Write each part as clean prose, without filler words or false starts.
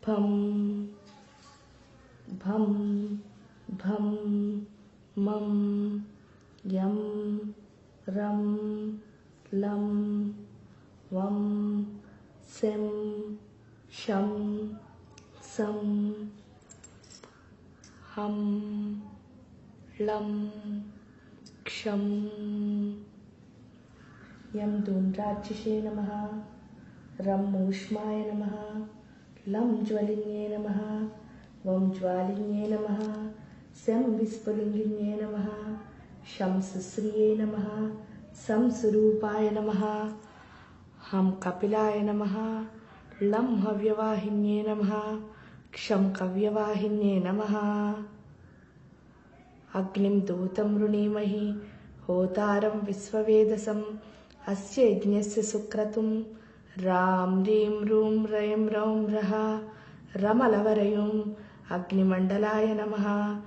भं भं भं मं यं रं लं वं सें शं सं हं लं क्षं यं धूम्राक्षसे नमः, रं ऊष्माय नमः, लं ज्वलिन्ये नमः, वं ज्वालिन्ये नमः, सें विस्फुलिङ्गिन्ये नमः, शं सुश्रिये नमः, सं सुरूपाय नमः, हं कपिलाय नमः, लं हव्यवाहिन्ये नमः, क्षं कव्यवाहिन्ये नमः। अग्निं दूतं वृणीमहि, होतारं विश्ववेदसम्, अस्य यज्ञस्य सुक्रतुं रां रीं रूं रैं रौं रः रमलवरयुम् अग्निमण्डलाय नमः।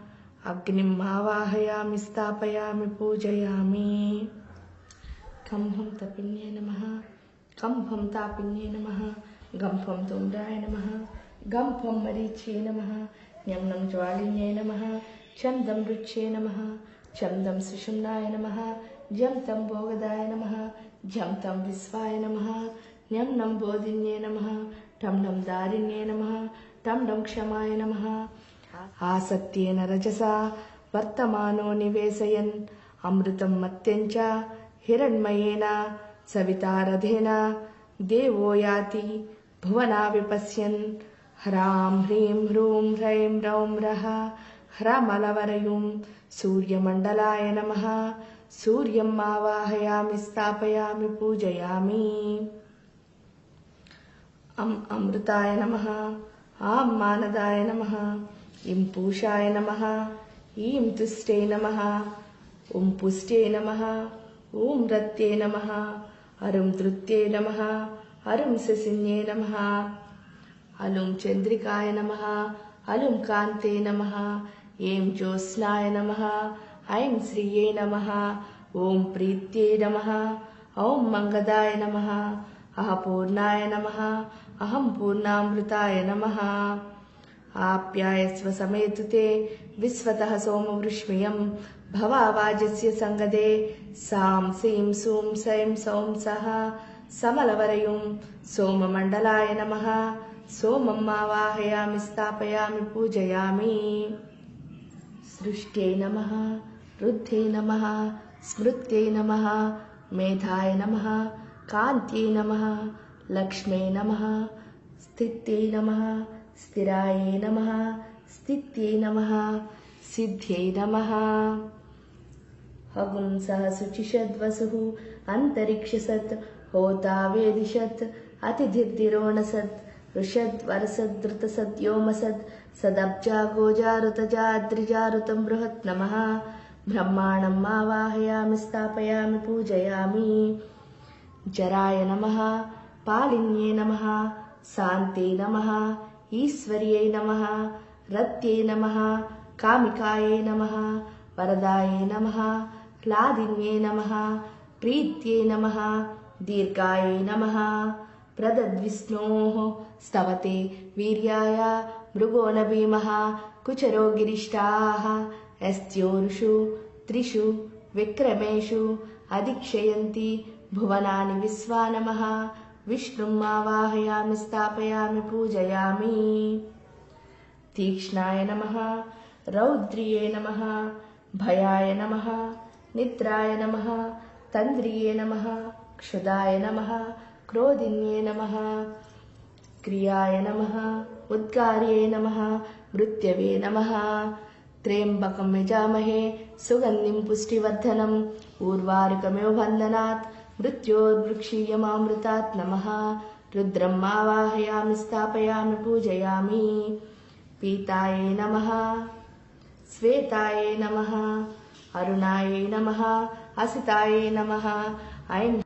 अग्निम् आवाहयामि, स्थापयामि, पूजयामि। खं भं तपिन्ये नमः, खं भं तापिन्ये नमः, गं भं धूम्राय नमः, गं भं मरीच्ये नमः, ञं नं ज्वालिन्ये नमः, छन्दं रुच्ये नमः, छन्दं सुषुम्नाय नमः, जं तं भोगदाय नमः, झं तं विश्वाय नमः, ञं नं बोधिन्ये नमः, ठं नं दारिण्ये नमः, ठं नं क्षमाय नमः। आसत्येन रजसा वर्तमानो निवेशयन्, अमृतं मत्यं च हिरण्मयेन सवितारथेन देवो याति भुवना विपश्यन्। ह्रां ह्रीं ह्रूं ह्रैं रौं रः ह्रमलवरयुं सूर्यमण्डलाय नमः। सूर्यम् आवाहयामि, स्थापयामि, पूजयामि। अमृताय नमः, आं मानदाय नमः, इं पूषाय नमः, ईं तुष्टे नमः, उं पुष्टे नमः, ऊं रत्ये नमः, अरुं तृत्ये नमः, अरुं शशिन्ये नमः, अलुं चन्द्रिकाय नमः, अलुं कान्ते नमः, ऐं ज्योत्स्नाय नमः, ऐं श्रिये नमः, ॐ प्रीत्ये नमः, ॐ मङ्गदाय नमः, अहपूर्णाय नमः, अहं पूर्णामृताय नमः। आप्यायस्व समेतु ते विश्वतः सोमवृष्मियं भवावाजस्य सङ्गदे सां सीं सूं सैं सौं सः समलवरयुं सोममण्डलाय नमः। सोमम् आवाहयामि, स्थापयामि, पूजयामि। सृष्ट्यै नमः, रुद्ध्यै नमः, स्मृत्यै नमः, मेधाय नमः, कान्त्यै नमः, लक्ष्म्यै नमः, स्थित्यै नमः, स्थिरायै नमः, स्थित्यै नमः, सिद्ध्यै नमः। हवुंसः शुचिषद्वसुः अन्तरिक्षसत् होता वेदिषत् अतिथिर्दिरोणसत् ऋषद्वरसद्रुतसद्योमसद् सदब्जा गोजारुतजाद्रिजारुतं बृहत् नमः। ब्रह्माणम् आवाहयामि, स्थापयामि, पूजयामि। जराय नमः, पालिन्ये नमः, शान्त्यै नमः, ईश्वर्यै नमः, रत्यै नमः, कामिकायै नमः, वरदायै नमः, ह्लादिन्ये नमः, प्रीत्यै नमः, दीर्घायै नमः। प्रदद्विष्णोः स्तवते वीर्याय मृगो न भीमः कुचरो गिरिष्ठाः यस्योरुषु त्रिषु विक्रमेषु अधिक्षयन्ति भुवनानि विश्वा नमः। विष्णुम् आवाहयामि, स्थापयामि, पूजयामि। तीक्ष्णाय नमः, रौद्र्ये नमः, भयाय नमः, निद्राय नमः, तन्द्रिये नमः, क्षुधाय नमः, क्रोधिन्ये नमः, क्रियाय नमः, उद्गार्ये नमः, मृत्यवे नमः। त्र्यम्बकं यजामहे सुगन्धिं पुष्टिवर्धनम् उर्वारुकमिव बन्धनात् मृत्योर्मुक्षीयमामृतात् नमः। रुद्रम् आवाहयामि, स्थापयामि, पूजयामि। पीतायै नमः, श्वेतायै नमः, अरुणायै नमः, असितायै नमः, ऐं